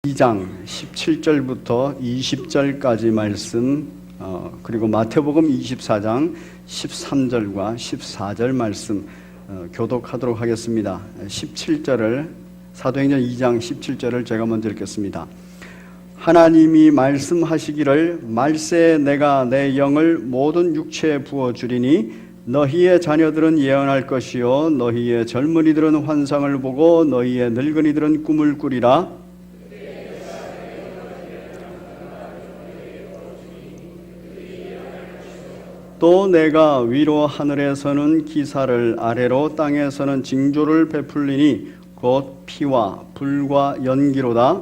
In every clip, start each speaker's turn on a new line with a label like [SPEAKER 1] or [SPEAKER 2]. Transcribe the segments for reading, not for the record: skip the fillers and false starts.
[SPEAKER 1] 2장 17절부터 20절까지 말씀, 그리고 마태복음 24장 13절과 14절 말씀 교독하도록 하겠습니다. 17절을 사도행전 2장 17절을 제가 먼저 읽겠습니다. 하나님이 말씀하시기를 말세에 내가 내 영을 모든 육체에 부어주리니 너희의 자녀들은 예언할 것이요 너희의 젊은이들은 환상을 보고 너희의 늙은이들은 꿈을 꾸리라. 또 내가 위로 하늘에서는 기사를 아래로 땅에서는 징조를 베풀리니 곧 피와 불과 연기로다.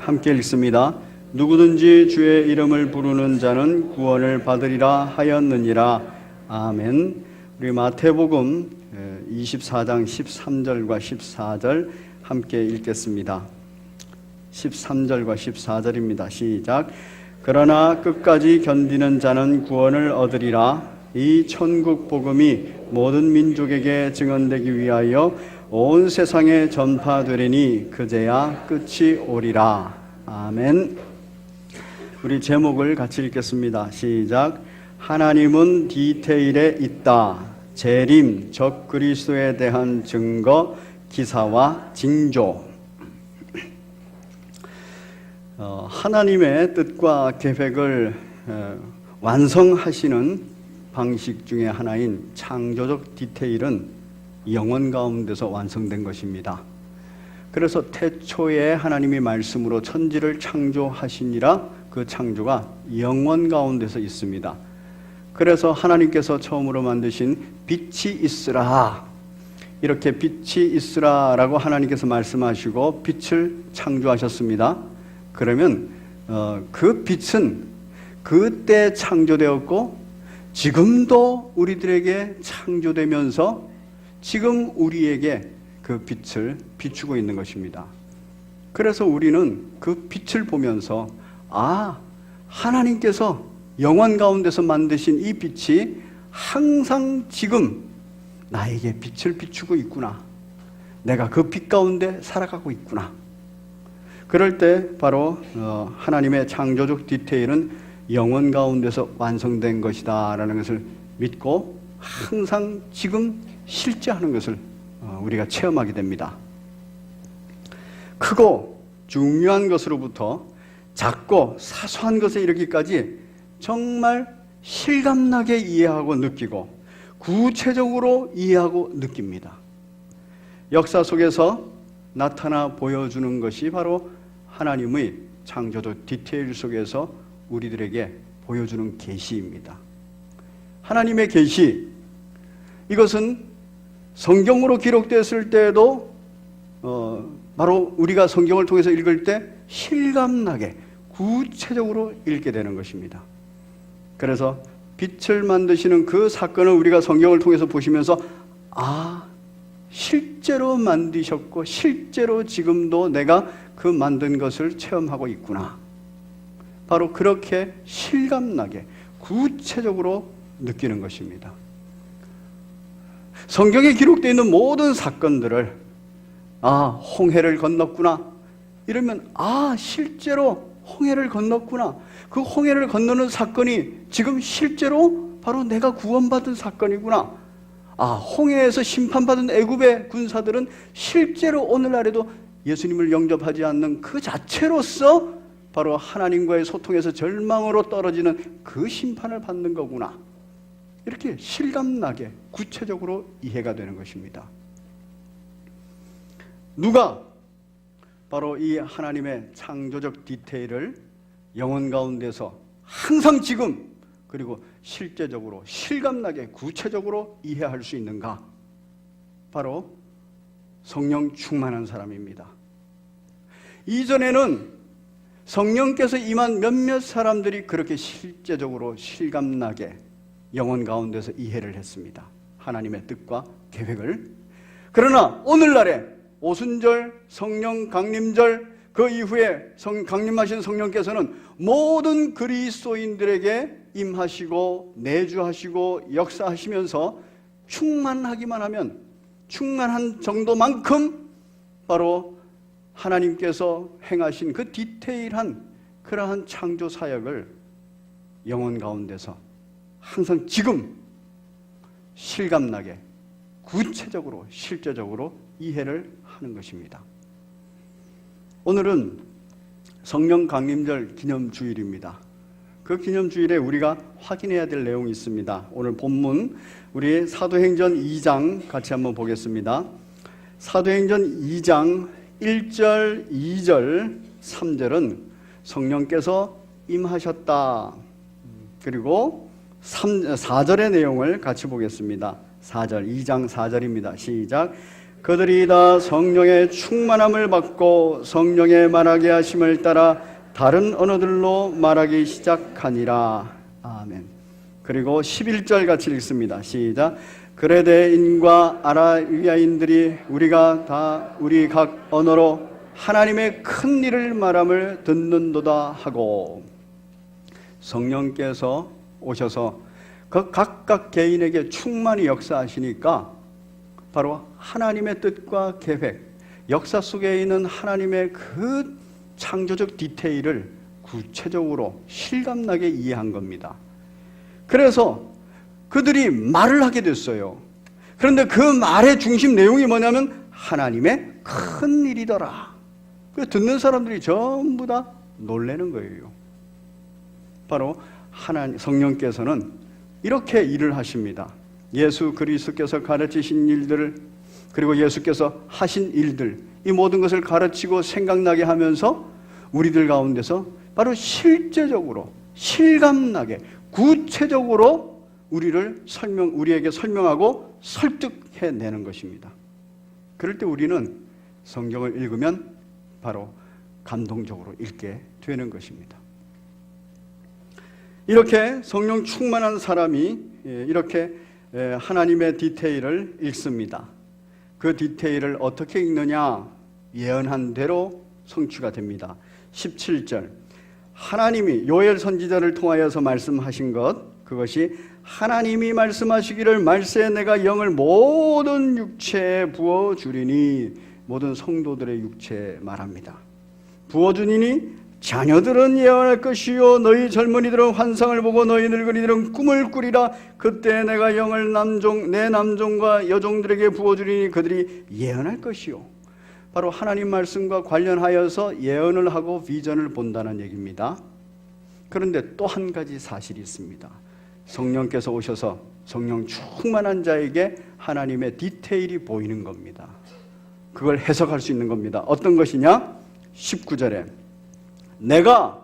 [SPEAKER 1] 함께 읽습니다. 누구든지 주의 이름을 부르는 자는 구원을 받으리라 하였느니라. 아멘. 우리 마태복음 24장 13절과 14절 함께 읽겠습니다. 13절과 14절입니다. 시작. 그러나 끝까지 견디는 자는 구원을 얻으리라. 이 천국 복음이 모든 민족에게 증언되기 위하여 온 세상에 전파되리니 그제야 끝이 오리라. 아멘. 우리 제목을 같이 읽겠습니다. 시작. 하나님은 디테일에 있다. 재림, 적 그리스도에 대한 증거, 기사와 징조. 하나님의 뜻과 계획을 완성하시는 방식 중에 하나인 창조적 디테일은 영원 가운데서 완성된 것입니다. 그래서 태초에 하나님이 말씀으로 천지를 창조하시니라 그 창조가 영원 가운데서 있습니다. 그래서 하나님께서 처음으로 만드신 빛이 있으라, 이렇게 빛이 있으라라고 하나님께서 말씀하시고 빛을 창조하셨습니다. 그러면 그 빛은 그때 창조되었고 지금도 우리들에게 창조되면서 지금 우리에게 그 빛을 비추고 있는 것입니다. 그래서 우리는 그 빛을 보면서 하나님께서 영원 가운데서 만드신 이 빛이 항상 지금 나에게 빛을 비추고 있구나. 내가 그 빛 가운데 살아가고 있구나. 그럴 때 바로 하나님의 창조적 디테일은 영원 가운데서 완성된 것이다 라는 것을 믿고 항상 지금 실제하는 것을 우리가 체험하게 됩니다. 크고 중요한 것으로부터 작고 사소한 것에 이르기까지 정말 실감나게 이해하고 느끼고 구체적으로 이해하고 느낍니다. 역사 속에서 나타나 보여주는 것이 바로 하나님의 창조적 디테일 속에서 우리들에게 보여주는 계시입니다. 하나님의 계시, 이것은 성경으로 기록됐을 때에도 바로 우리가 성경을 통해서 읽을 때 실감나게 구체적으로 읽게 되는 것입니다. 그래서 빛을 만드시는 그 사건을 우리가 성경을 통해서 보시면서 실제로 만드셨고 실제로 지금도 내가 그 만든 것을 체험하고 있구나. 바로 그렇게 실감나게 구체적으로 느끼는 것입니다. 성경에 기록되어 있는 모든 사건들을 홍해를 건넜구나 이러면 실제로 홍해를 건넜구나. 그 홍해를 건너는 사건이 지금 실제로 바로 내가 구원받은 사건이구나. 홍해에서 심판받은 애굽의 군사들은 실제로 오늘날에도 예수님을 영접하지 않는 그 자체로서 바로 하나님과의 소통에서 절망으로 떨어지는 그 심판을 받는 거구나. 이렇게 실감나게 구체적으로 이해가 되는 것입니다. 누가 바로 이 하나님의 창조적 디테일을 영혼 가운데서 항상 지금 그리고 실제적으로 실감나게 구체적으로 이해할 수 있는가? 바로 성령 충만한 사람입니다. 이전에는 성령께서 임한 몇몇 사람들이 그렇게 실제적으로 실감나게 영혼 가운데서 이해를 했습니다. 하나님의 뜻과 계획을. 그러나 오늘날에 오순절, 성령 강림절, 그 이후에 강림하신 성령께서는 모든 그리스도인들에게 임하시고 내주하시고 역사하시면서 충만하기만 하면 충만한 정도만큼 바로 하나님께서 행하신 그 디테일한 그러한 창조 사역을 영혼 가운데서 항상 지금 실감나게 구체적으로 실제적으로 이해를 하는 것입니다. 오늘은 성령 강림절 기념주일입니다. 그 기념주일에 우리가 확인해야 될 내용이 있습니다. 오늘 본문 우리 사도행전 2장 같이 한번 보겠습니다. 사도행전 2장 1절, 2절, 3절은 성령께서 임하셨다. 그리고 4절의 내용을 같이 보겠습니다. 4절, 2장 4절입니다. 시작. 그들이 다 성령의 충만함을 받고 성령의 말하게 하심을 따라 다른 언어들로 말하기 시작하니라. 아멘. 그리고 11절 같이 읽습니다. 시작. 그레데인과 아라비아인들이 우리 각 언어로 하나님의 큰 일을 말함을 듣는도다 하고, 성령께서 오셔서 그 각각 개인에게 충만히 역사하시니까 바로 하나님의 뜻과 계획, 역사 속에 있는 하나님의 그 창조적 디테일을 구체적으로 실감나게 이해한 겁니다. 그래서 그들이 말을 하게 됐어요. 그런데 그 말의 중심 내용이 뭐냐면 하나님의 큰 일이더라. 그 듣는 사람들이 전부 다 놀라는 거예요. 바로 성령께서는 이렇게 일을 하십니다. 예수 그리스도께서 가르치신 일들, 그리고 예수께서 하신 일들, 이 모든 것을 가르치고 생각나게 하면서 우리들 가운데서 바로 실제적으로 실감나게 구체적으로 우리에게 설명하고 설득해내는 것입니다. 그럴 때 우리는 성경을 읽으면 바로 감동적으로 읽게 되는 것입니다. 이렇게 성령 충만한 사람이 이렇게 하나님의 디테일을 읽습니다. 그 디테일을 어떻게 읽느냐? 예언한 대로 성취가 됩니다. 17절, 하나님이 요엘 선지자를 통하여서 말씀하신 것, 그것이 하나님이 말씀하시기를 말세에 내가 영을 모든 육체에 부어주리니, 모든 성도들의 육체에 말합니다. 부어주니니 자녀들은 예언할 것이요 너희 젊은이들은 환상을 보고 너희 늙은이들은 꿈을 꾸리라. 그때 내가 영을 내 남종과 여종들에게 부어주리니 그들이 예언할 것이요. 바로 하나님 말씀과 관련하여서 예언을 하고 비전을 본다는 얘기입니다. 그런데 또 한 가지 사실이 있습니다. 성령께서 오셔서 성령 충만한 자에게 하나님의 디테일이 보이는 겁니다. 그걸 해석할 수 있는 겁니다. 어떤 것이냐? 19절에 내가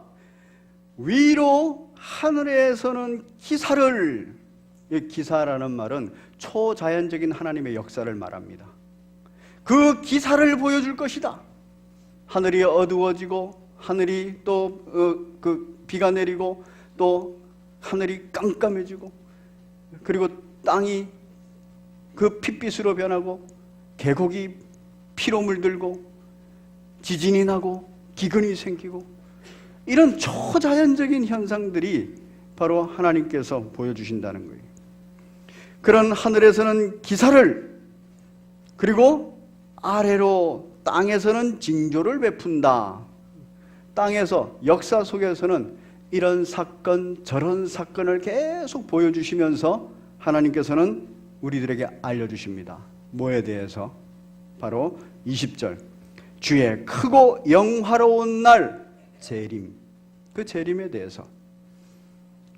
[SPEAKER 1] 위로 하늘에서는 기사를, 이 기사라는 말은 초자연적인 하나님의 역사를 말합니다. 그 기사를 보여줄 것이다. 하늘이 어두워지고 하늘이 또 비가 내리고 또 하늘이 깜깜해지고 그리고 땅이 그 핏빛으로 변하고 계곡이 피로 물들고 지진이 나고 기근이 생기고 이런 초자연적인 현상들이 바로 하나님께서 보여주신다는 거예요. 그런 하늘에서는 기사를, 그리고 아래로 땅에서는 징조를 베푼다. 땅에서 역사 속에서는 이런 사건 저런 사건을 계속 보여주시면서 하나님께서는 우리들에게 알려주십니다. 뭐에 대해서? 바로 20절, 주의 크고 영화로운 날 재림, 그 재림에 대해서.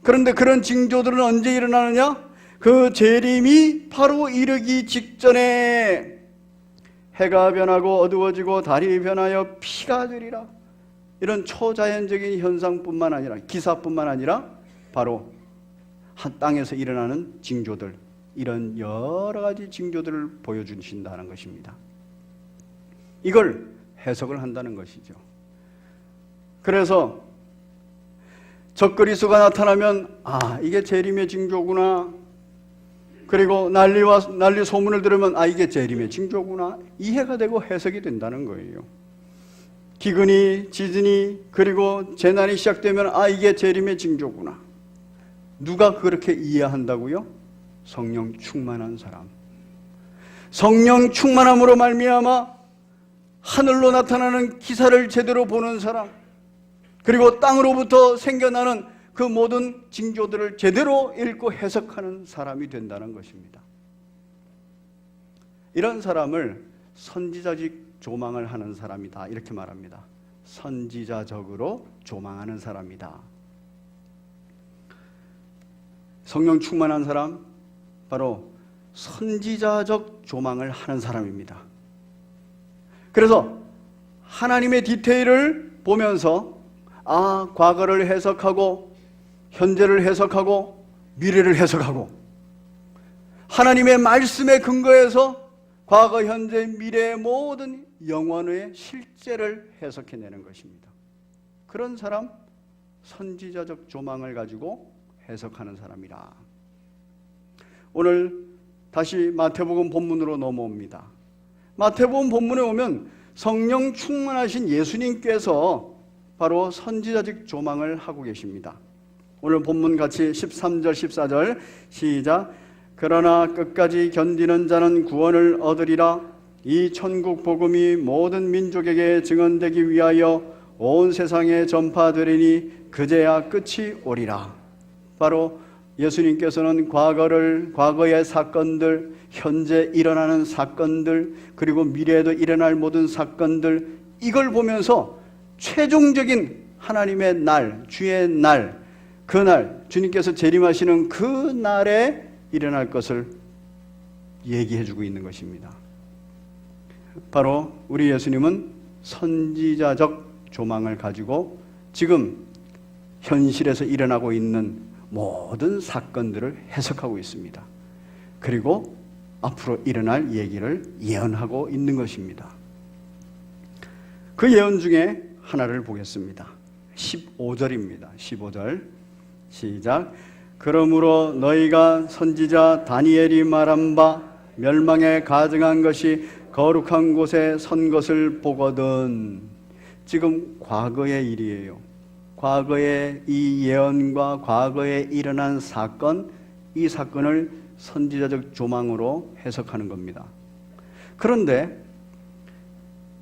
[SPEAKER 1] 그런데 그런 징조들은 언제 일어나느냐? 그 재림이 바로 이르기 직전에 해가 변하고 어두워지고 달이 변하여 피가 되리라. 이런 초자연적인 현상뿐만 아니라, 기사뿐만 아니라 바로 한 땅에서 일어나는 징조들, 이런 여러 가지 징조들을 보여주신다는 것입니다. 이걸 해석을 한다는 것이죠. 그래서 적그리스도가 나타나면 이게 재림의 징조구나. 그리고 난리 소문을 들으면 이게 재림의 징조구나. 이해가 되고 해석이 된다는 거예요. 기근이, 지진이, 그리고 재난이 시작되면 이게 재림의 징조구나. 누가 그렇게 이해한다고요? 성령 충만한 사람. 성령 충만함으로 말미암아 하늘로 나타나는 기사를 제대로 보는 사람, 그리고 땅으로부터 생겨나는 그 모든 징조들을 제대로 읽고 해석하는 사람이 된다는 것입니다. 이런 사람을 선지자직 조망을 하는 사람이다, 이렇게 말합니다. 선지자적으로 조망하는 사람이다. 성령 충만한 사람, 바로 선지자적 조망을 하는 사람입니다. 그래서 하나님의 디테일을 보면서 과거를 해석하고 현재를 해석하고 미래를 해석하고 하나님의 말씀에 근거해서 과거, 현재, 미래의 모든 영원의 실제를 해석해내는 것입니다. 그런 사람, 선지자적 조망을 가지고 해석하는 사람이라. 오늘 다시 마태복음 본문으로 넘어옵니다. 마태복음 본문에 오면 성령 충만하신 예수님께서 바로 선지자적 조망을 하고 계십니다. 오늘 본문 같이 13절 14절 시작. 그러나 끝까지 견디는 자는 구원을 얻으리라. 이 천국 복음이 모든 민족에게 증언되기 위하여 온 세상에 전파되리니 그제야 끝이 오리라. 바로 예수님께서는 과거의 사건들, 현재 일어나는 사건들, 그리고 미래에도 일어날 모든 사건들, 이걸 보면서 최종적인 하나님의 날, 주의 날, 그날, 주님께서 재림하시는 그 날에 일어날 것을 얘기해주고 있는 것입니다. 바로 우리 예수님은 선지자적 조망을 가지고 지금 현실에서 일어나고 있는 모든 사건들을 해석하고 있습니다. 그리고 앞으로 일어날 얘기를 예언하고 있는 것입니다. 그 예언 중에 하나를 보겠습니다. 15절입니다. 15절 시작. 그러므로 너희가 선지자 다니엘이 말한 바 멸망에 가증한 것이 거룩한 곳에 선 것을 보거든. 지금 과거의 일이에요. 과거의 이 예언과 과거에 일어난 사건, 이 사건을 선지자적 조망으로 해석하는 겁니다. 그런데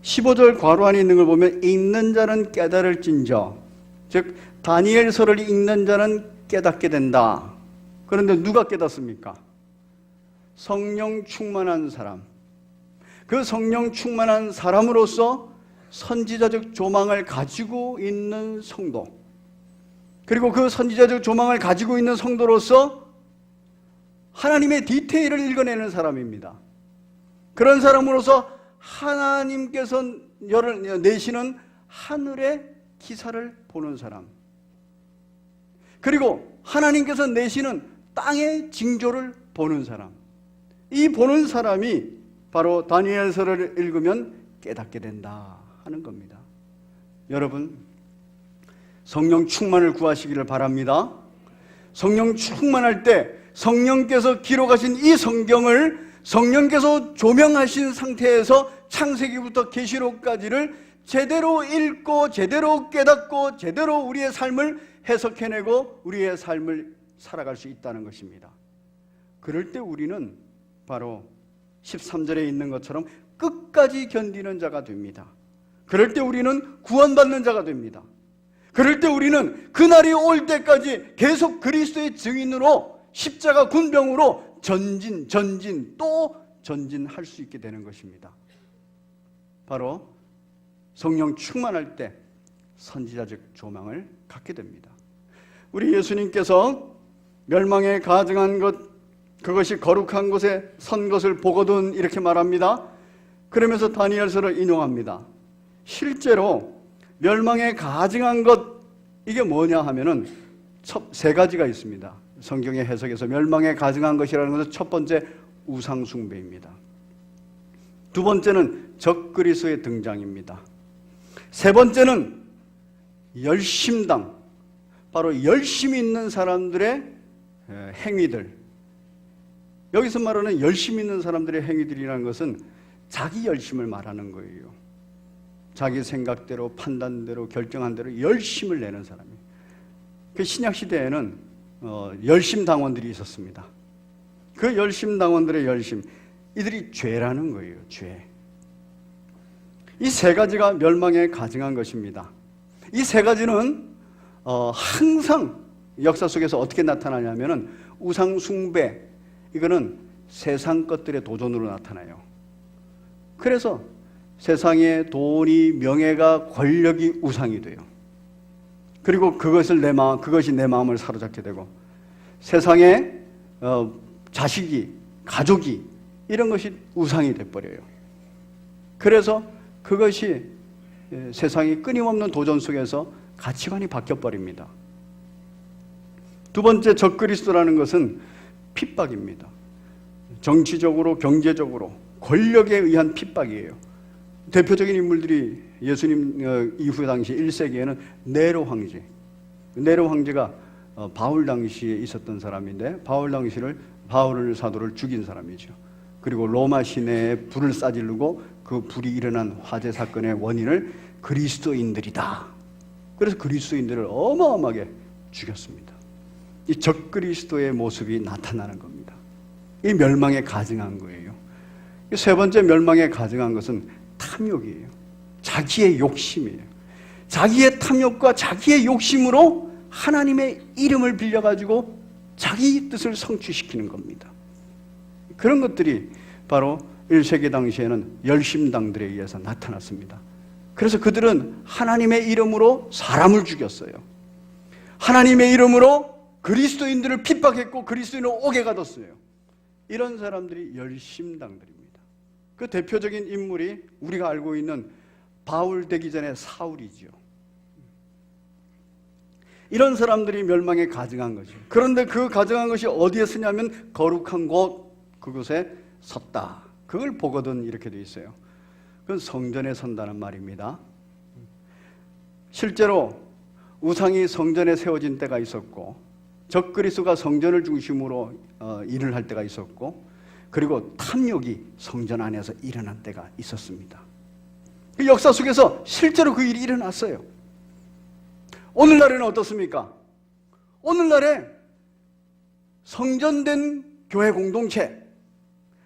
[SPEAKER 1] 15절 괄호 안에 있는 걸 보면 읽는 자는 깨달을진저, 즉 다니엘서를 읽는 자는 깨닫게 된다. 그런데 누가 깨닫습니까? 성령 충만한 사람. 그 성령 충만한 사람으로서 선지자적 조망을 가지고 있는 성도, 그리고 그 선지자적 조망을 가지고 있는 성도로서 하나님의 디테일을 읽어내는 사람입니다. 그런 사람으로서 하나님께서 내시는 하늘의 기사를 보는 사람, 그리고 하나님께서 내시는 땅의 징조를 보는 사람, 이 보는 사람이 바로 다니엘서를 읽으면 깨닫게 된다 하는 겁니다. 여러분, 성령 충만을 구하시기를 바랍니다. 성령 충만할 때 성령께서 기록하신 이 성경을 성령께서 조명하신 상태에서 창세기부터 계시록까지를 제대로 읽고 제대로 깨닫고 제대로 우리의 삶을 해석해내고 우리의 삶을 살아갈 수 있다는 것입니다. 그럴 때 우리는 바로 13절에 있는 것처럼 끝까지 견디는 자가 됩니다. 그럴 때 우리는 구원받는 자가 됩니다. 그럴 때 우리는 그날이 올 때까지 계속 그리스도의 증인으로 십자가 군병으로 전진 또 전진할 수 있게 되는 것입니다. 바로 성령 충만할 때 선지자적 조망을 갖게 됩니다. 우리 예수님께서 멸망에 가증한 것, 그것이 거룩한 곳에 선 것을 보거든, 이렇게 말합니다. 그러면서 다니엘서를 인용합니다. 실제로 멸망에 가증한 것, 이게 뭐냐 하면은 세 가지가 있습니다. 성경의 해석에서 멸망에 가증한 것이라는 것은 첫 번째 우상 숭배입니다. 두 번째는 적그리스도의 등장입니다. 세 번째는 열심당, 바로 열심이 있는 사람들의 행위들. 여기서 말하는 열심 있는 사람들의 행위들이라는 것은 자기 열심을 말하는 거예요. 자기 생각대로, 판단대로, 결정한 대로 열심을 내는 사람이에요. 그 신약 시대에는 열심 당원들이 있었습니다. 그 열심당원들의 열심, 이들이 죄라는 거예요. 죄. 이 세 가지가 멸망에 가증한 것입니다. 이 세 가지는 항상 역사 속에서 어떻게 나타나냐면은 우상 숭배, 이거는 세상 것들의 도전으로 나타나요. 그래서 세상의 돈이, 명예가, 권력이 우상이 돼요. 그리고 그것이 내 마음을 사로잡게 되고, 세상의 자식이, 가족이, 이런 것이 우상이 돼버려요. 그래서 그것이 세상이 끊임없는 도전 속에서 가치관이 바뀌어버립니다. 두 번째, 적그리스도라는 것은 핍박입니다. 정치적으로, 경제적으로, 권력에 의한 핍박이에요. 대표적인 인물들이 예수님 이후 당시 1세기에는 네로 황제. 네로 황제가 바울 당시에 있었던 사람인데, 바울 사도를 죽인 사람이죠. 그리고 로마 시내에 불을 싸지르고 그 불이 일어난 화재 사건의 원인을 그리스도인들이다. 그래서 그리스도인들을 어마어마하게 죽였습니다. 이 적그리스도의 모습이 나타나는 겁니다. 이 멸망에 가증한 거예요. 세 번째 멸망에 가증한 것은 탐욕이에요. 자기의 욕심이에요. 자기의 탐욕과 자기의 욕심으로 하나님의 이름을 빌려가지고 자기 뜻을 성취시키는 겁니다. 그런 것들이 바로 1세기 당시에는 열심당들에 의해서 나타났습니다. 그래서 그들은 하나님의 이름으로 사람을 죽였어요. 하나님의 이름으로 그리스도인들을 핍박했고 그리스도인을 옥에 가뒀어요. 이런 사람들이 열심당들입니다. 그 대표적인 인물이 우리가 알고 있는 바울 되기 전에 사울이죠. 이런 사람들이 멸망에 가증한 거죠. 그런데 그 가증한 것이 어디에 쓰냐면 거룩한 곳, 그곳에 섰다. 그걸 보거든 이렇게 돼 있어요. 그건 성전에 선다는 말입니다. 실제로 우상이 성전에 세워진 때가 있었고, 적그리스도가 성전을 중심으로 일을 할 때가 있었고, 그리고 탐욕이 성전 안에서 일어난 때가 있었습니다. 그 역사 속에서 실제로 그 일이 일어났어요. 오늘날에는 어떻습니까? 오늘날에 성전된 교회 공동체,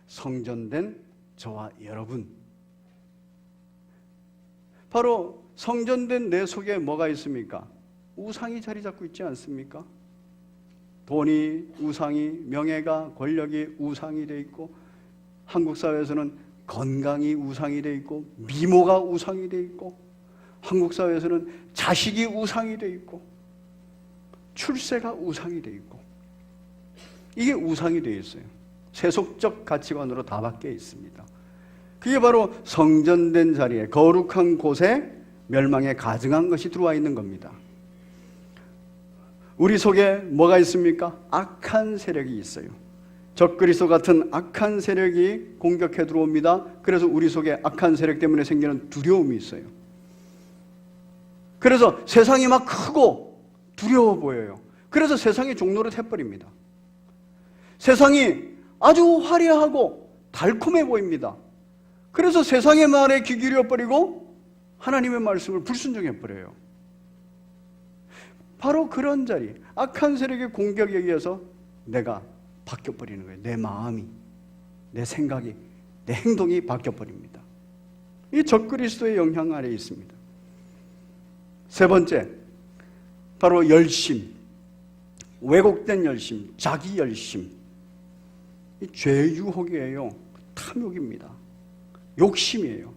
[SPEAKER 1] 성전된 저와 여러분, 바로 성전된 내 속에 뭐가 있습니까? 우상이 자리 잡고 있지 않습니까? 돈이 우상이, 명예가, 권력이 우상이 돼 있고, 한국 사회에서는 건강이 우상이 돼 있고, 미모가 우상이 돼 있고, 한국 사회에서는 자식이 우상이 돼 있고, 출세가 우상이 돼 있고, 이게 우상이 돼 있어요. 세속적 가치관으로 다 바뀌어 있습니다. 그게 바로 성전된 자리에, 거룩한 곳에 멸망에 가증한 것이 들어와 있는 겁니다. 우리 속에 뭐가 있습니까? 악한 세력이 있어요. 적그리스도 같은 악한 세력이 공격해 들어옵니다. 그래서 우리 속에 악한 세력 때문에 생기는 두려움이 있어요. 그래서 세상이 막 크고 두려워 보여요. 그래서 세상이 종노릇 해버립니다. 세상이 아주 화려하고 달콤해 보입니다. 그래서 세상의 말에 귀 기울여버리고 하나님의 말씀을 불순종해버려요. 바로 그런 자리, 악한 세력의 공격에 의해서 내가 바뀌어버리는 거예요. 내 마음이, 내 생각이, 내 행동이 바뀌어버립니다. 이 적그리스도의 영향 아래에 있습니다. 세 번째, 바로 열심, 왜곡된 열심, 자기 열심. 이 죄의 유혹이에요. 탐욕입니다. 욕심이에요.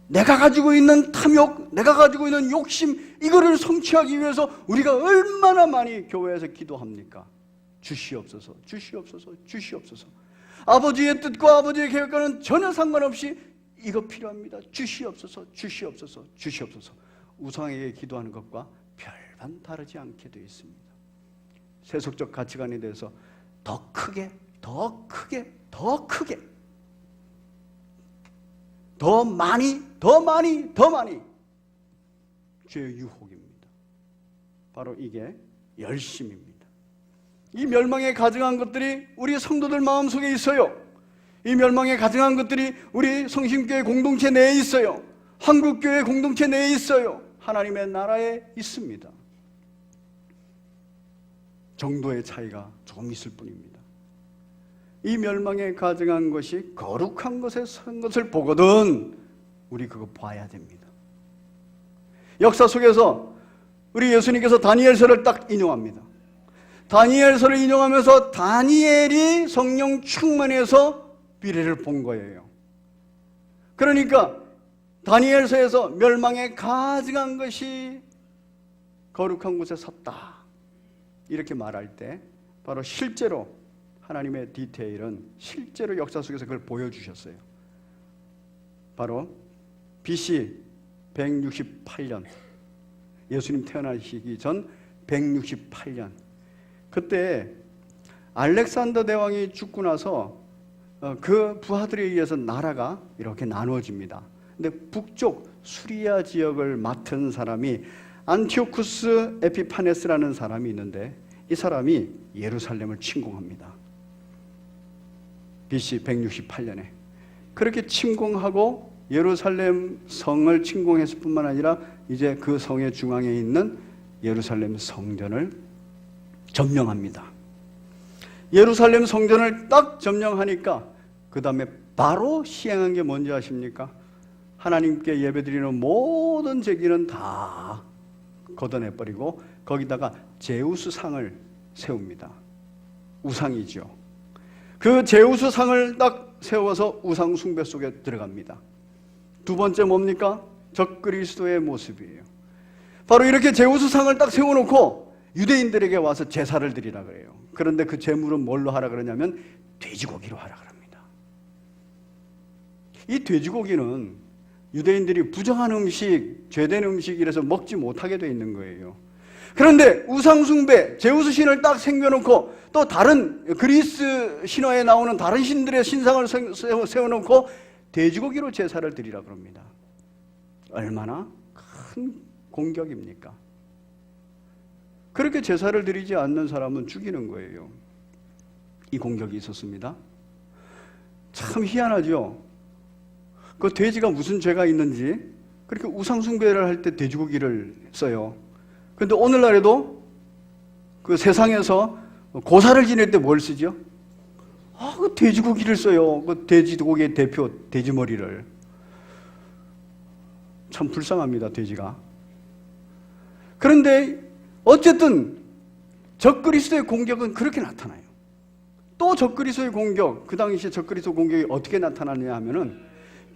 [SPEAKER 1] 내가 가지고 있는 탐욕, 내가 가지고 있는 욕심, 이거를 성취하기 위해서 우리가 얼마나 많이 교회에서 기도합니까? 주시옵소서, 주시옵소서, 주시옵소서. 아버지의 뜻과 아버지의 계획과는 전혀 상관없이 이거 필요합니다. 주시옵소서, 주시옵소서, 주시옵소서. 우상에게 기도하는 것과 별반 다르지 않게 되어 있습니다. 세속적 가치관에 대해서 더 크게, 더 크게, 더 크게, 더 많이, 더 많이, 더 많이 죄의 유혹입니다. 바로 이게 열심입니다. 이 멸망에 가증한 것들이 우리 성도들 마음속에 있어요. 이 멸망에 가증한 것들이 우리 성심교회 공동체 내에 있어요. 한국교회 공동체 내에 있어요. 하나님의 나라에 있습니다. 정도의 차이가 조금 있을 뿐입니다. 이 멸망에 가증한 것이 거룩한 것에 선 것을 보거든 우리 그거 봐야 됩니다. 역사 속에서 우리 예수님께서 다니엘서를 딱 인용합니다. 다니엘서를 인용하면서 다니엘이 성령 충만해서 미래를 본 거예요. 그러니까 다니엘서에서 멸망에 가증한 것이 거룩한 곳에 섰다 이렇게 말할 때 바로 실제로 하나님의 디테일은 실제로 역사 속에서 그걸 보여주셨어요. 바로 BC 168년 예수님 태어나시기 전 168년 그때 알렉산더 대왕이 죽고 나서 그 부하들에 의해서 나라가 이렇게 나누어집니다. 근데 북쪽 수리아 지역을 맡은 사람이 안티오쿠스 에피파네스라는 사람이 있는데 이 사람이 예루살렘을 침공합니다. BC 168년에 그렇게 침공하고 예루살렘 성을 침공했을 뿐만 아니라 이제 그 성의 중앙에 있는 예루살렘 성전을 점령합니다. 예루살렘 성전을 딱 점령하니까 그 다음에 바로 시행한 게 뭔지 아십니까? 하나님께 예배드리는 모든 제기는 다 걷어내버리고 거기다가 제우스 상을 세웁니다. 우상이죠. 그 제우스 상을 딱 세워서 우상 숭배 속에 들어갑니다. 두 번째 뭡니까? 적그리스도의 모습이에요. 바로 이렇게 제우스 상을 딱 세워놓고 유대인들에게 와서 제사를 드리라 그래요. 그런데 그 제물은 뭘로 하라 그러냐면 돼지고기로 하라 그럽니다. 이 돼지고기는 유대인들이 부정한 음식, 죄된 음식이라서 먹지 못하게 되어 있는 거예요. 그런데 우상숭배, 제우스 신을 딱 생겨놓고 또 다른 그리스 신화에 나오는 다른 신들의 신상을 세워놓고 돼지고기로 제사를 드리라 그럽니다. 얼마나 큰 공격입니까? 그렇게 제사를 드리지 않는 사람은 죽이는 거예요. 이 공격이 있었습니다. 참 희한하죠? 그 돼지가 무슨 죄가 있는지 그렇게 우상숭배를 할 때 돼지고기를 써요. 그런데 오늘날에도 그 세상에서 고사를 지낼 때 뭘 쓰죠? 그 돼지고기를 써요. 그 돼지고기의 대표 돼지머리를. 참 불쌍합니다, 돼지가. 그런데 어쨌든 적그리스도의 공격은 그렇게 나타나요. 또 적그리스도의 공격, 그 당시에 적그리스도 공격이 어떻게 나타나느냐 하면은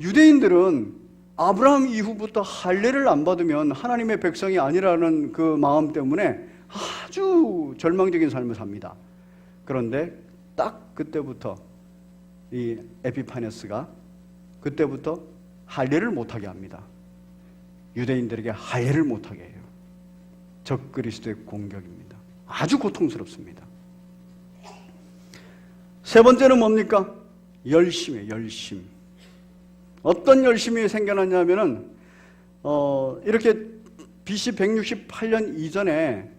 [SPEAKER 1] 유대인들은 아브라함 이후부터 할례를 안 받으면 하나님의 백성이 아니라는 그 마음 때문에 아주 절망적인 삶을 삽니다. 그런데 딱 그때부터 이 에피파네스가 그때부터 할례를 못하게 합니다. 유대인들에게 할례를 못하게 해요. 적그리스도의 공격입니다. 아주 고통스럽습니다. 세 번째는 뭡니까? 열심이에요. 열심. 어떤 열심이 생겨났냐면은 이렇게 BC 168년 이전에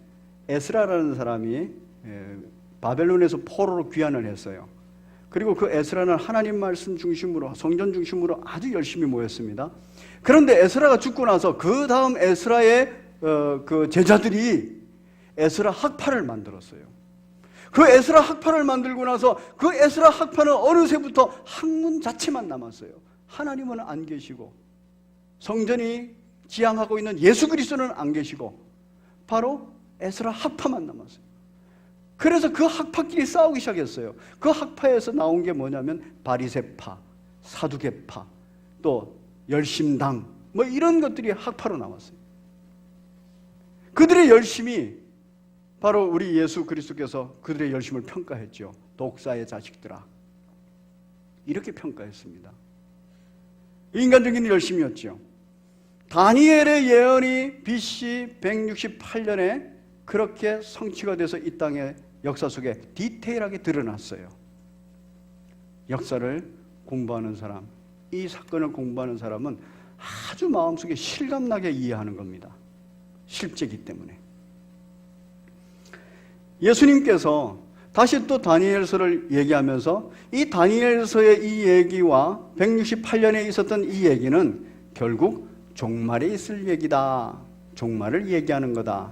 [SPEAKER 1] 에스라라는 사람이 바벨론에서 포로로 귀환을 했어요. 그리고 그 에스라는 하나님 말씀 중심으로 성전 중심으로 아주 열심히 모였습니다. 그런데 에스라가 죽고 나서 그 다음 에스라의 그 제자들이 에스라 학파를 만들었어요. 그 에스라 학파를 만들고 나서 그 에스라 학파는 어느새부터 학문 자체만 남았어요. 하나님은 안 계시고 성전이 지향하고 있는 예수 그리스도는 안 계시고 바로 에스라 학파만 남았어요. 그래서 그 학파끼리 싸우기 시작했어요. 그 학파에서 나온 게 뭐냐면 바리새파, 사두개파, 또 열심당 뭐 이런 것들이 학파로 나왔어요. 그들의 열심이 바로 우리 예수 그리스도께서 그들의 열심을 평가했죠. 독사의 자식들아, 이렇게 평가했습니다. 인간적인 열심이었죠. 다니엘의 예언이 BC 168년에 그렇게 성취가 돼서 이 땅의 역사 속에 디테일하게 드러났어요. 역사를 공부하는 사람, 이 사건을 공부하는 사람은 아주 마음속에 실감나게 이해하는 겁니다. 실제이기 때문에. 예수님께서 다시 또 다니엘서를 얘기하면서 이 다니엘서의 이 얘기와 168년에 있었던 이 얘기는 결국 종말에 있을 얘기다. 종말을 얘기하는 거다.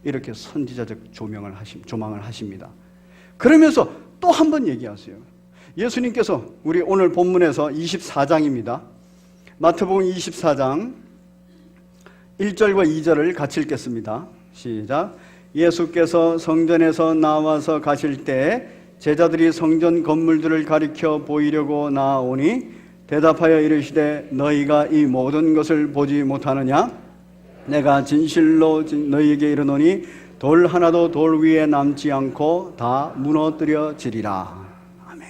[SPEAKER 1] 이렇게 선지자적 조망을 하십니다. 그러면서 또 한 번 얘기하세요. 예수님께서 우리 오늘 본문에서 24장입니다. 마태복음 24장 1절과 2절을 같이 읽겠습니다. 시작. 예수께서 성전에서 나와서 가실 때 제자들이 성전 건물들을 가리켜 보이려고 나아오니 대답하여 이르시되 너희가 이 모든 것을 보지 못하느냐? 내가 진실로 너희에게 이르노니 돌 하나도 돌 위에 남지 않고 다 무너뜨려지리라. 아멘.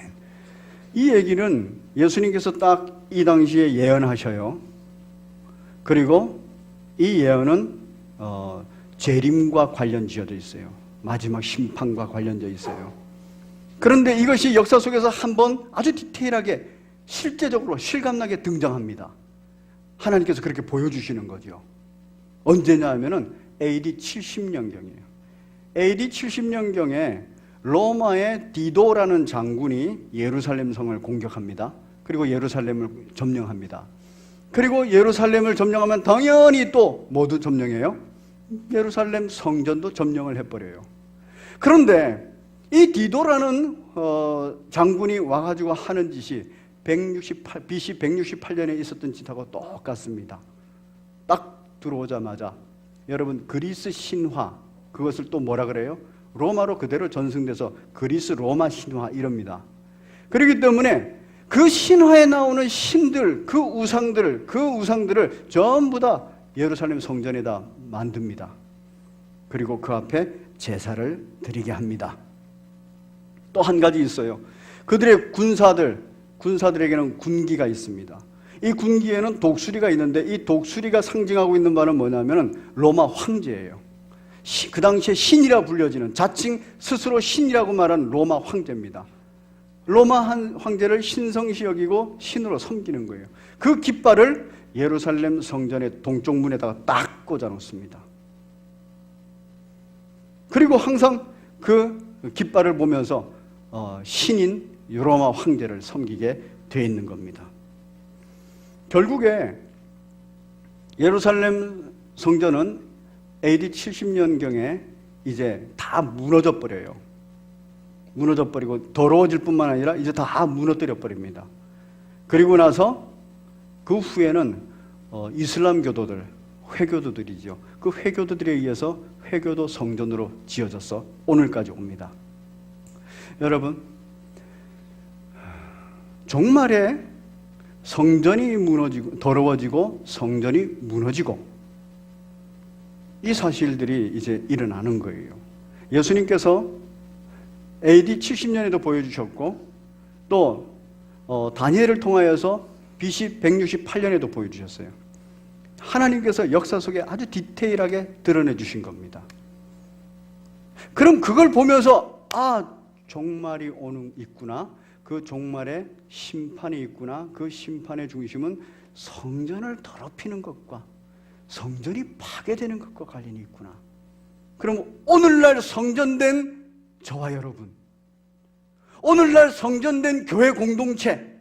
[SPEAKER 1] 이 얘기는 예수님께서 딱 이 당시에 예언하셔요. 그리고 이 예언은 재림과 관련 지어져 있어요. 마지막 심판과 관련되어 있어요. 그런데 이것이 역사 속에서 한번 아주 디테일하게 실제적으로 실감나게 등장합니다. 하나님께서 그렇게 보여주시는 거죠. 언제냐 하면은 AD 70년경이에요. AD 70년경에 로마의 디도라는 장군이 예루살렘 성을 공격합니다. 그리고 예루살렘을 점령합니다. 그리고 예루살렘을 점령하면 당연히 또 모두 점령해요. 예루살렘 성전도 점령을 해버려요. 그런데 이 디도라는 장군이 와가지고 하는 짓이 BC 168년에 있었던 짓하고 똑같습니다. 딱 들어오자마자 여러분 그리스 신화, 그것을 또 뭐라 그래요? 로마로 그대로 전승돼서 그리스 로마 신화 이럽니다. 그렇기 때문에 그 신화에 나오는 신들, 그 우상들을 전부 다 예루살렘 성전에다 만듭니다. 그리고 그 앞에 제사를 드리게 합니다. 또 한 가지 있어요. 그들의 군사들에게는 군기가 있습니다. 이 군기에는 독수리가 있는데 이 독수리가 상징하고 있는 바는 뭐냐면 로마 황제예요. 그 당시에 신이라 불려지는, 자칭 스스로 신이라고 말하는 로마 황제입니다. 로마 황제를 신성시 여기고 신으로 섬기는 거예요. 그 깃발을 예루살렘 성전의 동쪽 문에다가 딱 꽂아 놓습니다. 그리고 항상 그 깃발을 보면서 신인 로마 황제를 섬기게 돼 있는 겁니다. 결국에 예루살렘 성전은 AD 70년경에 이제 다 무너져 버려요. 무너져 버리고 더러워질 뿐만 아니라 이제 다 무너뜨려 버립니다. 그리고 나서 그 후에는 이슬람 교도들, 회교도들이죠. 그 회교도들에 의해서 회교도 성전으로 지어져서 오늘까지 옵니다. 여러분, 종말에 성전이 무너지고 더러워지고 성전이 무너지고 이 사실들이 이제 일어나는 거예요. 예수님께서 AD 70년에도 보여주셨고 또 다니엘을 통하여서 BC 168년에도 보여주셨어요. 하나님께서 역사 속에 아주 디테일하게 드러내 주신 겁니다. 그럼 그걸 보면서 종말이 있구나. 그 종말에 심판이 있구나. 그 심판의 중심은 성전을 더럽히는 것과 성전이 파괴되는 것과 관련이 있구나. 그럼 오늘날 성전된 저와 여러분, 오늘날 성전된 교회 공동체,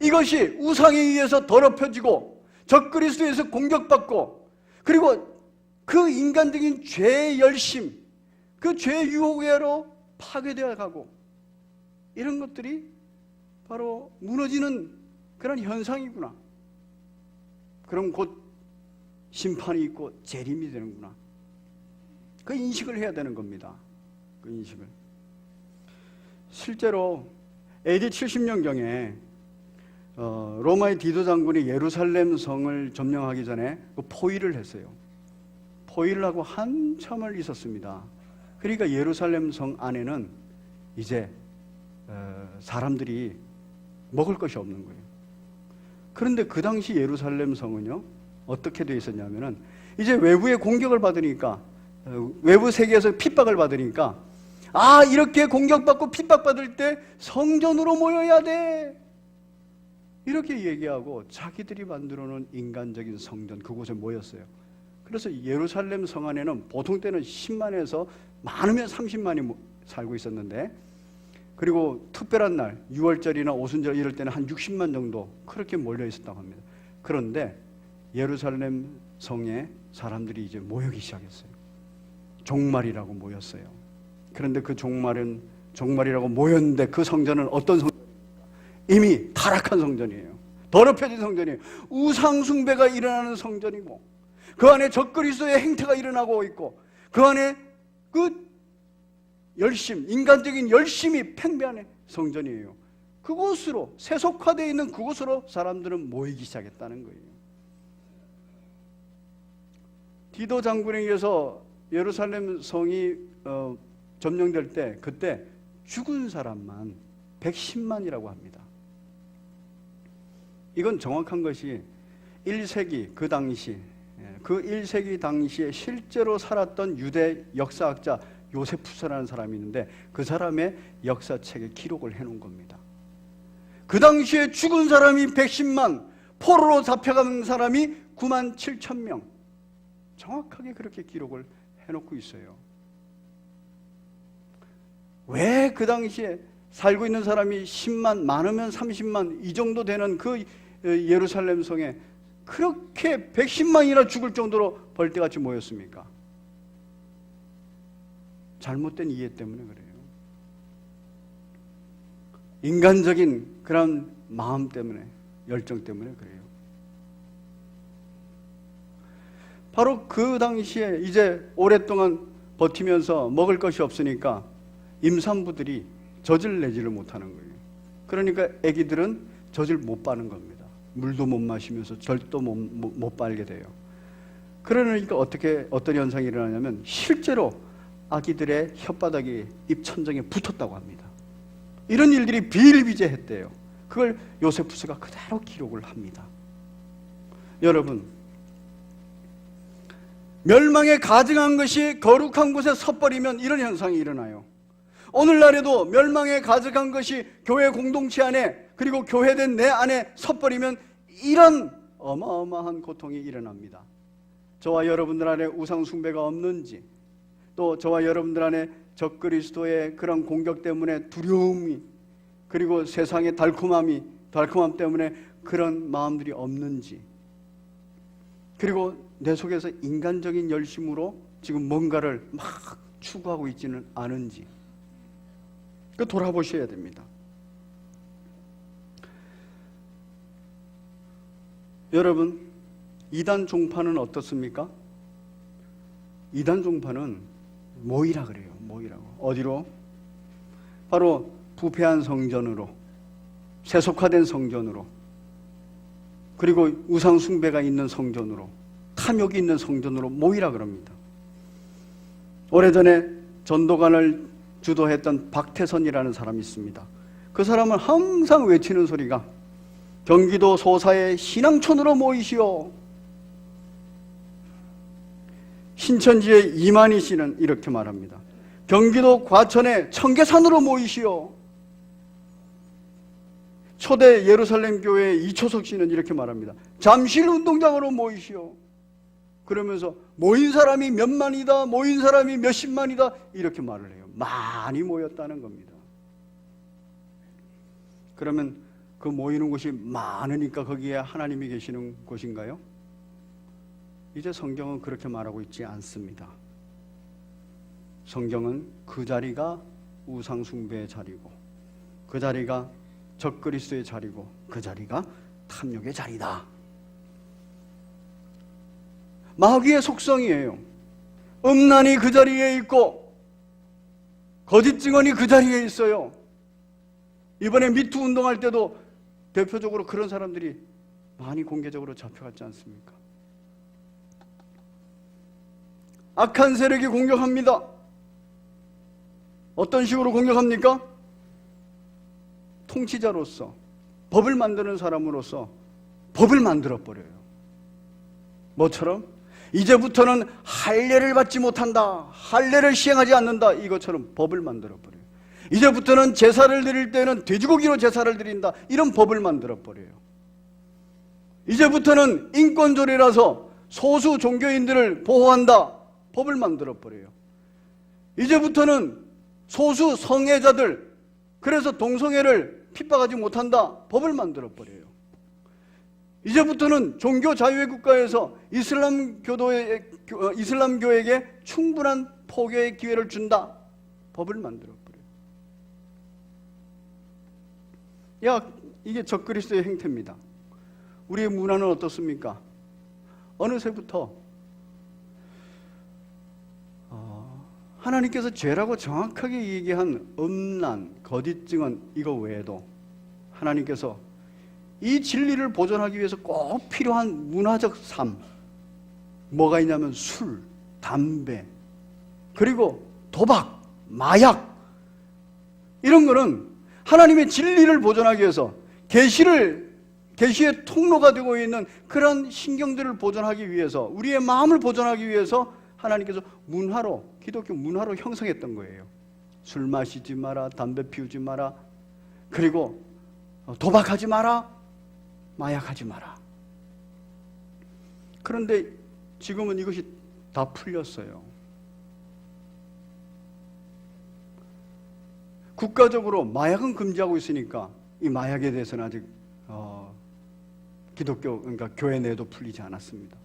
[SPEAKER 1] 이것이 우상에 의해서 더럽혀지고 적그리스도에서 공격받고 그리고 그 인간적인 죄의 열심, 그 죄의 유혹으로 파괴되어 가고 이런 것들이 바로 무너지는 그런 현상이구나. 그럼 곧 심판이 있고 재림이 되는구나. 그 인식을 해야 되는 겁니다. 그 인식을. 실제로 AD 70년경에 로마의 디도 장군이 예루살렘 성을 점령하기 전에 그 포위를 했어요. 포위를 하고 한참을 있었습니다. 그러니까 예루살렘 성 안에는 이제 사람들이 먹을 것이 없는 거예요. 그런데 그 당시 예루살렘 성은요, 어떻게 되어 있었냐면은 이제 외부의 공격을 받으니까, 외부 세계에서 핍박을 받으니까, 이렇게 공격받고 핍박받을 때 성전으로 모여야 돼, 이렇게 얘기하고 자기들이 만들어 놓은 인간적인 성전, 그곳에 모였어요. 그래서 예루살렘 성 안에는 보통 때는 10만에서 많으면 30만이 살고 있었는데, 그리고 특별한 날 6월절이나 오순절 이럴 때는 한 60만 정도 그렇게 몰려 있었다고 합니다. 그런데 예루살렘 성에 사람들이 이제 모이기 시작했어요. 종말이라고 모였어요. 그런데 그 종말은 종말이라고 모였는데 그 성전은 어떤 성전입니까? 이미 타락한 성전이에요. 더럽혀진 성전이에요. 우상숭배가 일어나는 성전이고, 그 안에 적그리스도의 행태가 일어나고 있고, 그 안에 그 인간적인 열심이 팽배하는 성전이에요. 그곳으로, 세속화되어 있는 그곳으로 사람들은 모이기 시작했다는 거예요. 디도 장군에 의해서 예루살렘 성이 점령될 때, 그때 죽은 사람만 110만이라고 합니다. 이건 정확한 것이 1세기 그 당시, 그 1세기 당시에 실제로 살았던 유대 역사학자 요세푸스라는 사람이 있는데, 그 사람의 역사책에 기록을 해놓은 겁니다. 그 당시에 죽은 사람이 110만, 포로로 잡혀간 사람이 9만 7천 명, 정확하게 그렇게 기록을 해놓고 있어요. 왜 그 당시에 살고 있는 사람이 10만, 많으면 30만 이 정도 되는 그 예루살렘 성에 그렇게 110만이나 죽을 정도로 벌떼같이 모였습니까? 잘못된 이해 때문에 그래요. 인간적인 그런 마음 때문에, 열정 때문에 그래요. 바로 그 당시에 이제 오랫동안 버티면서 먹을 것이 없으니까 임산부들이 젖을 내지를 못하는 거예요. 그러니까 아기들은 젖을 못 빠는 겁니다. 물도 못 마시면서 젖도 못 빨게 돼요. 그러니까 어떤 현상이 일어나냐면, 실제로 아기들의 혓바닥이 입천장에 붙었다고 합니다. 이런 일들이 비일비재했대요. 그걸 요세푸스가 그대로 기록을 합니다. 여러분, 멸망에 가증한 것이 거룩한 곳에 섰버리면 이런 현상이 일어나요. 오늘날에도 멸망에 가증한 것이 교회 공동체 안에, 그리고 교회된 내 안에 섰버리면 이런 어마어마한 고통이 일어납니다. 저와 여러분들 안에 우상 숭배가 없는지, 또 저와 여러분들 안에 적그리스도의 그런 공격 때문에 두려움이, 그리고 세상의 달콤함 때문에 그런 마음들이 없는지, 그리고 내 속에서 인간적인 열심으로 지금 뭔가를 막 추구하고 있지는 않은지, 그 돌아보셔야 됩니다. 여러분, 이단 종파는 어떻습니까? 이단 종파는 모이라 그래요. 모이라고. 어디로? 바로 부패한 성전으로, 세속화된 성전으로, 그리고 우상 숭배가 있는 성전으로, 탐욕이 있는 성전으로 모이라 그럽니다. 오래전에 전도관을 주도했던 박태선이라는 사람이 있습니다. 그 사람은 항상 외치는 소리가 경기도 소사의 신앙촌으로 모이시오. 신천지의 이만희 씨는 이렇게 말합니다. 경기도 과천의 청계산으로 모이시오. 초대 예루살렘 교회의 이초석 씨는 이렇게 말합니다. 잠실 운동장으로 모이시오. 그러면서 모인 사람이 몇만이다, 모인 사람이 몇십만이다, 이렇게 말을 해요. 많이 모였다는 겁니다. 그러면 그 모이는 곳이 많으니까 거기에 하나님이 계시는 곳인가요? 이제 성경은 그렇게 말하고 있지 않습니다. 성경은 그 자리가 우상 숭배의 자리고, 그 자리가 적그리스도의 자리고, 그 자리가 탐욕의 자리다. 마귀의 속성이에요. 음란이 그 자리에 있고 거짓 증언이 그 자리에 있어요. 이번에 미투 운동할 때도 대표적으로 그런 사람들이 많이 공개적으로 잡혀갔지 않습니까? 악한 세력이 공격합니다. 어떤 식으로 공격합니까? 통치자로서, 법을 만드는 사람으로서 법을 만들어버려요. 뭐처럼? 이제부터는 할례를 받지 못한다, 할례를 시행하지 않는다, 이것처럼 법을 만들어버려요. 이제부터는 제사를 드릴 때는 돼지고기로 제사를 드린다, 이런 법을 만들어버려요. 이제부터는 인권조례라서 소수 종교인들을 보호한다, 법을 만들어버려요. 이제부터는 소수 성애자들, 그래서 동성애를 핍박하지 못한다, 법을 만들어버려요. 이제부터는 종교 자유의 국가에서 이슬람교에게, 충분한 포교의 기회를 준다, 법을 만들어버려요. 이게 적그리스도의 행태입니다. 우리의 문화는 어떻습니까? 어느새부터 하나님께서 죄라고 정확하게 얘기한 음란, 거짓 증언 이거 외에도 하나님께서 이 진리를 보존하기 위해서 꼭 필요한 문화적 삶, 뭐가 있냐면 술, 담배, 그리고 도박, 마약, 이런 거는 하나님의 진리를 보존하기 위해서 계시의 통로가 되고 있는 그런 신경들을 보존하기 위해서, 우리의 마음을 보존하기 위해서 하나님께서 기독교 문화로 형성했던 거예요. 술 마시지 마라, 담배 피우지 마라, 그리고 도박하지 마라, 마약하지 마라. 그런데 지금은 이것이 다 풀렸어요. 국가적으로 마약은 금지하고 있으니까 이 마약에 대해서는 아직 기독교, 그러니까 교회 내도 풀리지 않았습니다.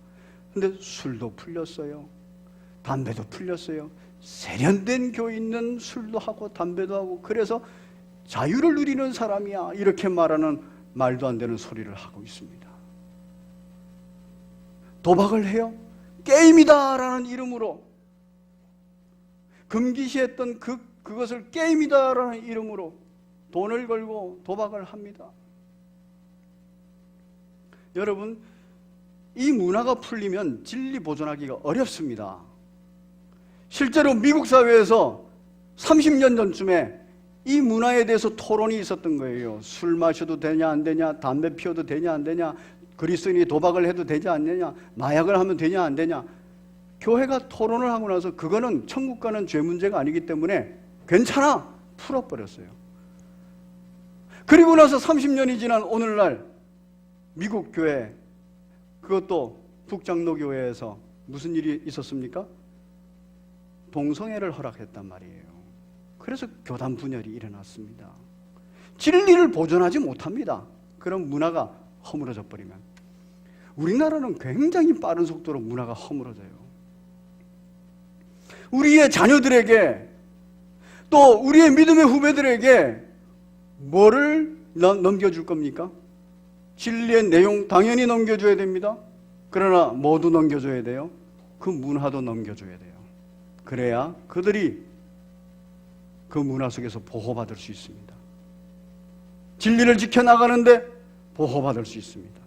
[SPEAKER 1] 근데 술도 풀렸어요. 담배도 풀렸어요. 세련된 교인은 술도 하고 담배도 하고, 그래서 자유를 누리는 사람이야, 이렇게 말하는 말도 안 되는 소리를 하고 있습니다. 도박을 해요. 게임이다라는 이름으로 금기시했던 그것을 게임이다라는 이름으로 돈을 걸고 도박을 합니다. 여러분, 이 문화가 풀리면 진리 보존하기가 어렵습니다. 실제로 미국 사회에서 30년 전쯤에 이 문화에 대해서 토론이 있었던 거예요. 술 마셔도 되냐 안 되냐, 담배 피워도 되냐 안 되냐, 그리스도인이 도박을 해도 되냐 안 되냐, 마약을 하면 되냐 안 되냐. 교회가 토론을 하고 나서 그거는 천국 가는 죄 문제가 아니기 때문에 괜찮아, 풀어버렸어요. 그리고 나서 30년이 지난 오늘날 미국 교회, 그것도 북장로교회에서 무슨 일이 있었습니까? 동성애를 허락했단 말이에요. 그래서 교단 분열이 일어났습니다. 진리를 보존하지 못합니다. 그런 문화가 허물어져 버리면. 우리나라는 굉장히 빠른 속도로 문화가 허물어져요. 우리의 자녀들에게, 또 우리의 믿음의 후배들에게 뭐를 넘겨줄 겁니까? 진리의 내용 당연히 넘겨줘야 됩니다. 그러나 뭐도 넘겨줘야 돼요? 그 문화도 넘겨줘야 돼요. 그래야 그들이 그 문화 속에서 보호받을 수 있습니다. 진리를 지켜나가는데 보호받을 수 있습니다.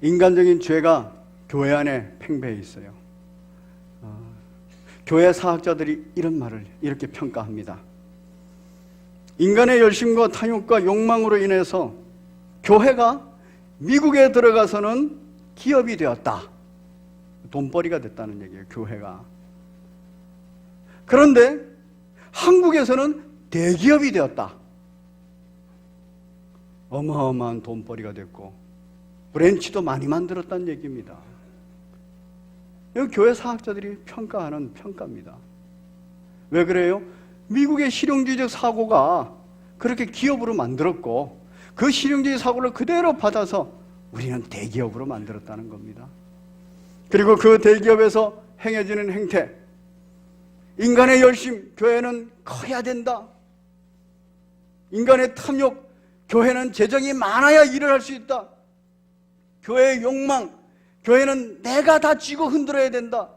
[SPEAKER 1] 인간적인 죄가 교회 안에 팽배해 있어요. 교회 사학자들이 이런 말을 이렇게 평가합니다. 인간의 열심과 탐욕과 욕망으로 인해서 교회가 미국에 들어가서는 기업이 되었다. 돈벌이가 됐다는 얘기예요, 교회가. 그런데 한국에서는 대기업이 되었다. 어마어마한 돈벌이가 됐고 브랜치도 많이 만들었다는 얘기입니다. 이거 교회 사학자들이 평가하는 평가입니다. 왜 그래요? 미국의 실용주의적 사고가 그렇게 기업으로 만들었고 그 실용주의 사고를 그대로 받아서 우리는 대기업으로 만들었다는 겁니다. 그리고 그 대기업에서 행해지는 행태, 인간의 열심, 교회는 커야 된다. 인간의 탐욕, 교회는 재정이 많아야 일을 할 수 있다. 교회의 욕망, 교회는 내가 다 쥐고 흔들어야 된다.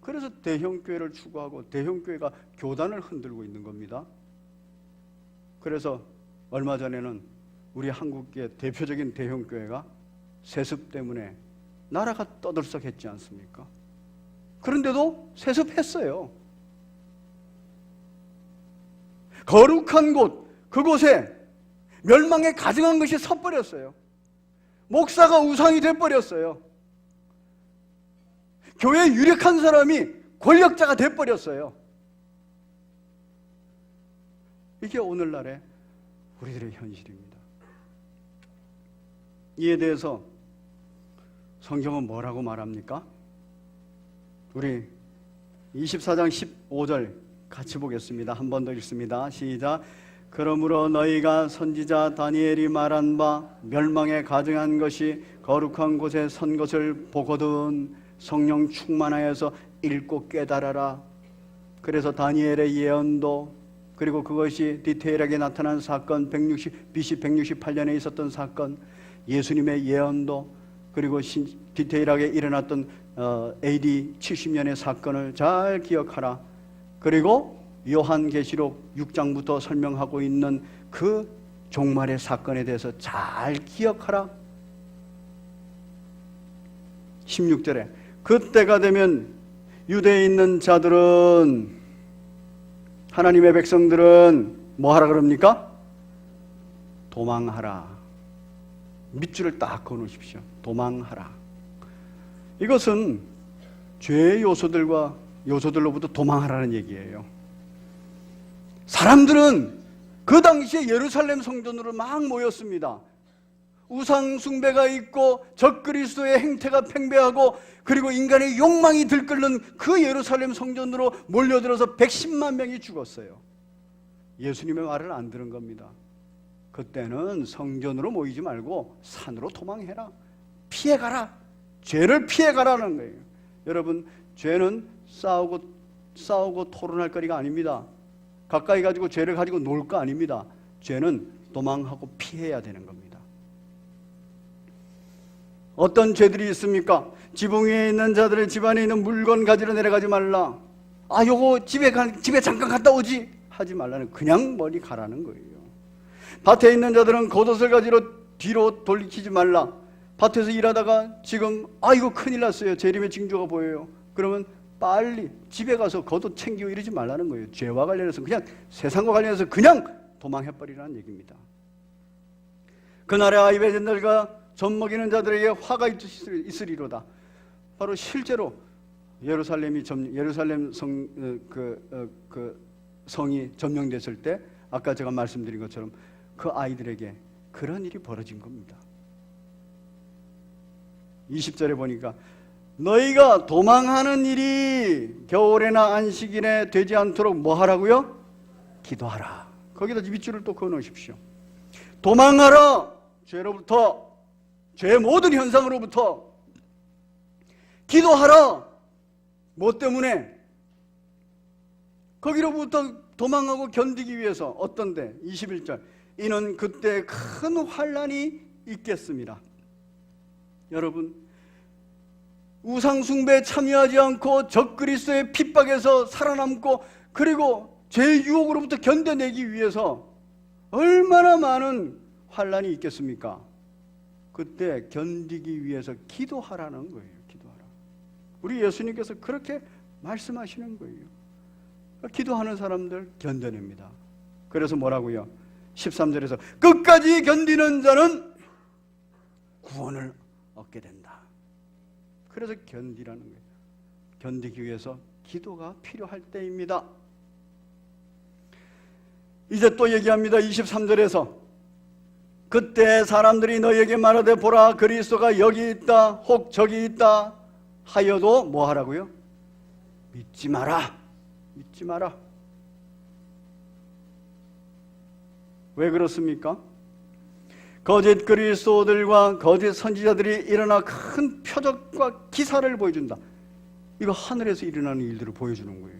[SPEAKER 1] 그래서 대형교회를 추구하고 대형교회가 교단을 흔들고 있는 겁니다. 그래서 얼마 전에는 우리 한국의 대표적인 대형교회가 세습 때문에 나라가 떠들썩했지 않습니까? 그런데도 세습했어요. 거룩한 곳, 그곳에 멸망에 가증한 것이 섰버렸어요. 목사가 우상이 돼버렸어요. 교회에 유력한 사람이 권력자가 돼버렸어요. 이게 오늘날의 우리들의 현실입니다. 이에 대해서 성경은 뭐라고 말합니까? 우리 24장 15절 같이 보겠습니다. 한 번 더 읽습니다. 시작. 그러므로 너희가 선지자 다니엘이 말한 바 멸망에 가증한 것이 거룩한 곳에 선 것을 보거든 성령 충만하여서 읽고 깨달아라. 그래서 다니엘의 예언도 그리고 그것이 디테일하게 나타난 사건, BC 168년에 있었던 사건, 예수님의 예언도, 그리고 디테일하게 일어났던 AD 70년의 사건을 잘 기억하라. 그리고 요한계시록 6장부터 설명하고 있는 그 종말의 사건에 대해서 잘 기억하라. 16절에 그때가 되면 유대에 있는 자들은, 하나님의 백성들은 뭐 하라 그럽니까? 도망하라. 밑줄을 딱 그어놓으십시오. 도망하라. 이것은 죄의 요소들로부터 도망하라는 얘기예요. 사람들은 그 당시에 예루살렘 성전으로 막 모였습니다. 우상 숭배가 있고 적그리스도의 행태가 팽배하고, 그리고 인간의 욕망이 들끓는 그 예루살렘 성전으로 몰려들어서 110만 명이 죽었어요. 예수님의 말을 안 들은 겁니다. 그때는 성전으로 모이지 말고 산으로 도망해라. 피해가라. 죄를 피해가라는 거예요. 여러분, 죄는 싸우고 토론할 거리가 아닙니다. 가까이 가지고 죄를 가지고 놀 거 아닙니다. 죄는 도망하고 피해야 되는 겁니다. 어떤 죄들이 있습니까? 지붕 위에 있는 자들의 집안에 있는 물건 가지러 내려가지 말라. 요거 집에 잠깐 갔다 오지 하지 말라는, 그냥 멀리 가라는 거예요. 밭에 있는 자들은 겉옷을 가지러 뒤로 돌이키지 말라. 밭에서 일하다가 지금 이거 큰일 났어요. 재림의 징조가 보여요. 그러면 빨리 집에 가서 겉옷 챙기고 이러지 말라는 거예요. 죄와 관련해서, 그냥 세상과 관련해서 그냥 도망해버리라는 얘기입니다. 그날의 아이베젠들과 젖먹이는 자들에게 화가 있으리로다. 바로 실제로 예루살렘 성이 점령됐을 때, 아까 제가 말씀드린 것처럼 그 아이들에게 그런 일이 벌어진 겁니다. 20절에 보니까 너희가 도망하는 일이 겨울에나 안식일에 되지 않도록 뭐 하라고요? 기도하라. 거기다 밑줄을 또 그어 놓으십시오. 도망하라. 죄로부터, 죄의 모든 현상으로부터. 기도하라. 뭐 때문에? 거기로부터 도망하고 견디기 위해서. 어떤데? 21절. 이는 그때 큰 환난이 있겠습니다. 여러분, 우상숭배에 참여하지 않고 적그리스도의 핍박에서 살아남고, 그리고 죄의 유혹으로부터 견뎌내기 위해서 얼마나 많은 환난이 있겠습니까? 그때 견디기 위해서 기도하라는 거예요. 기도하라. 우리 예수님께서 그렇게 말씀하시는 거예요. 기도하는 사람들 견뎌냅니다. 그래서 뭐라고요? 13절에서 끝까지 견디는 자는 구원을 얻게 된다. 그래서 견디라는 거예요. 견디기 위해서 기도가 필요할 때입니다. 이제 또 얘기합니다. 23절에서 그때 사람들이 너희에게 말하되 보라 그리스도가 여기 있다 혹 저기 있다 하여도 뭐 하라고요? 믿지 마라. 믿지 마라. 왜 그렇습니까? 거짓 그리스도들과 거짓 선지자들이 일어나 큰 표적과 기사를 보여준다. 이거 하늘에서 일어나는 일들을 보여주는 거예요.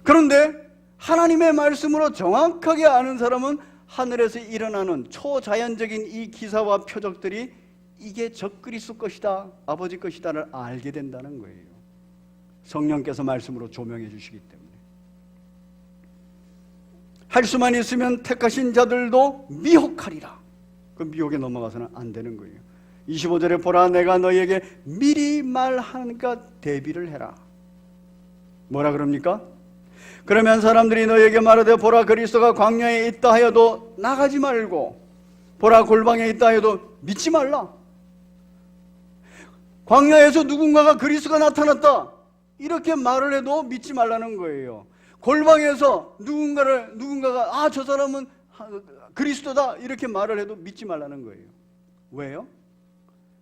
[SPEAKER 1] 그런데 하나님의 말씀으로 정확하게 아는 사람은 하늘에서 일어나는 초자연적인 이 기사와 표적들이 이게 적그리스도 것이다, 아버지 것이다를 알게 된다는 거예요. 성령께서 말씀으로 조명해 주시기 때문에. 할 수만 있으면 택하신 자들도 미혹하리라. 그 미혹에 넘어가서는 안 되는 거예요. 25절에 보라 내가 너희에게 미리 말하니까 대비를 해라. 뭐라 그럽니까? 그러면 사람들이 너희에게 말하되 보라 그리스도가 광야에 있다 하여도 나가지 말고 보라 골방에 있다 하여도 믿지 말라. 광야에서 누군가가 그리스도가 나타났다 이렇게 말을 해도 믿지 말라는 거예요. 골방에서 누군가가 저 사람은 그리스도다 이렇게 말을 해도 믿지 말라는 거예요. 왜요?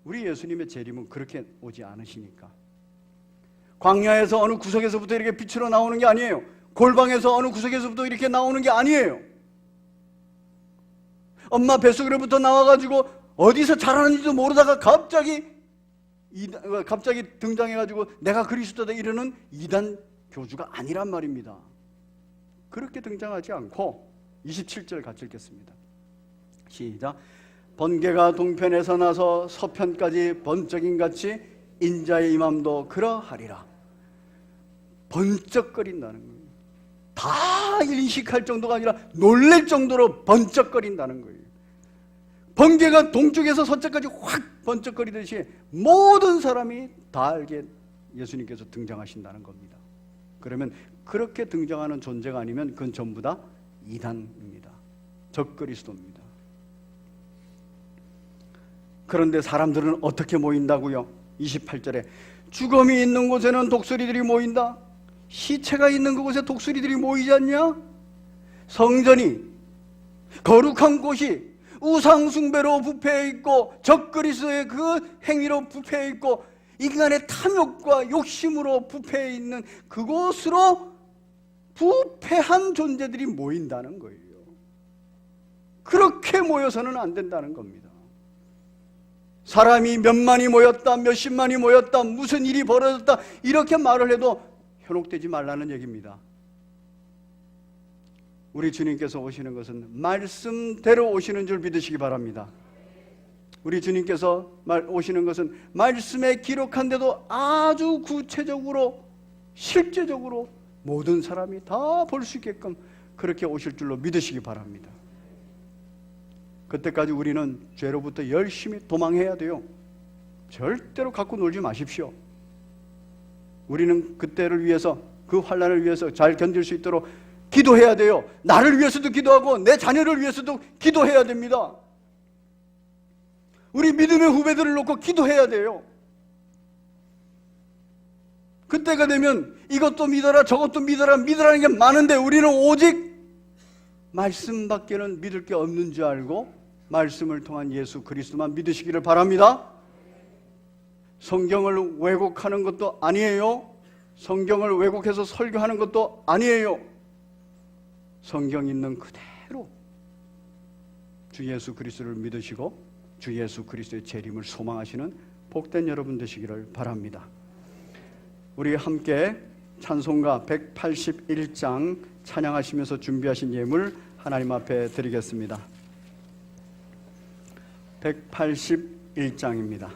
[SPEAKER 1] 우리 예수님의 재림은 그렇게 오지 않으시니까. 광야에서 어느 구석에서부터 이렇게 빛으로 나오는 게 아니에요. 골방에서 어느 구석에서부터 이렇게 나오는 게 아니에요. 엄마 뱃속으로부터 나와가지고 어디서 자라는지도 모르다가 갑자기 등장해가지고 내가 그리스도다 이러는 이단 교주가 아니란 말입니다. 그렇게 등장하지 않고 27절 같이 읽겠습니다. 시작. 번개가 동편에서 나서 서편까지 번쩍임같이 인자의 임함도 그러하리라. 번쩍거린다는 거예요. 다 인식할 정도가 아니라 놀랄 정도로 번쩍거린다는 거예요. 번개가 동쪽에서 서쪽까지 확 번쩍거리듯이 모든 사람이 다 알게 예수님께서 등장하신다는 겁니다. 그러면 그렇게 등장하는 존재가 아니면 그건 전부 다 이단입니다. 적그리스도입니다. 그런데 사람들은 어떻게 모인다고요? 28절에 죽음이 있는 곳에는 독수리들이 모인다. 시체가 있는 그곳에 독수리들이 모이지 않냐? 성전이, 거룩한 곳이 우상 숭배로 부패해 있고 적그리스도의 그 행위로 부패해 있고 인간의 탐욕과 욕심으로 부패해 있는 그곳으로 부패한 존재들이 모인다는 거예요. 그렇게 모여서는 안 된다는 겁니다. 사람이 몇만이 모였다, 몇십만이 모였다, 무슨 일이 벌어졌다 이렇게 말을 해도 현혹되지 말라는 얘기입니다. 우리 주님께서 오시는 것은 말씀대로 오시는 줄 믿으시기 바랍니다. 우리 주님께서 오시는 것은 말씀에 기록한 데도 아주 구체적으로 실제적으로 모든 사람이 다 볼 수 있게끔 그렇게 오실 줄로 믿으시기 바랍니다. 그때까지 우리는 죄로부터 열심히 도망해야 돼요. 절대로 갖고 놀지 마십시오. 우리는 그때를 위해서, 그 환난을 위해서 잘 견딜 수 있도록 기도해야 돼요. 나를 위해서도 기도하고 내 자녀를 위해서도 기도해야 됩니다. 우리 믿음의 후배들을 놓고 기도해야 돼요. 그때가 되면 이것도 믿어라 저것도 믿으라는 게 많은데 우리는 오직 말씀밖에는 믿을 게 없는 줄 알고 말씀을 통한 예수 그리스도만 믿으시기를 바랍니다. 성경을 왜곡하는 것도 아니에요. 성경을 왜곡해서 설교하는 것도 아니에요. 성경 있는 그대로 주 예수 그리스도를 믿으시고 주 예수 그리스도의 재림을 소망하시는 복된 여러분 되시기를 바랍니다. 우리 함께 찬송가 181장 찬양하시면서 준비하신 예물 하나님 앞에 드리겠습니다. 181장입니다.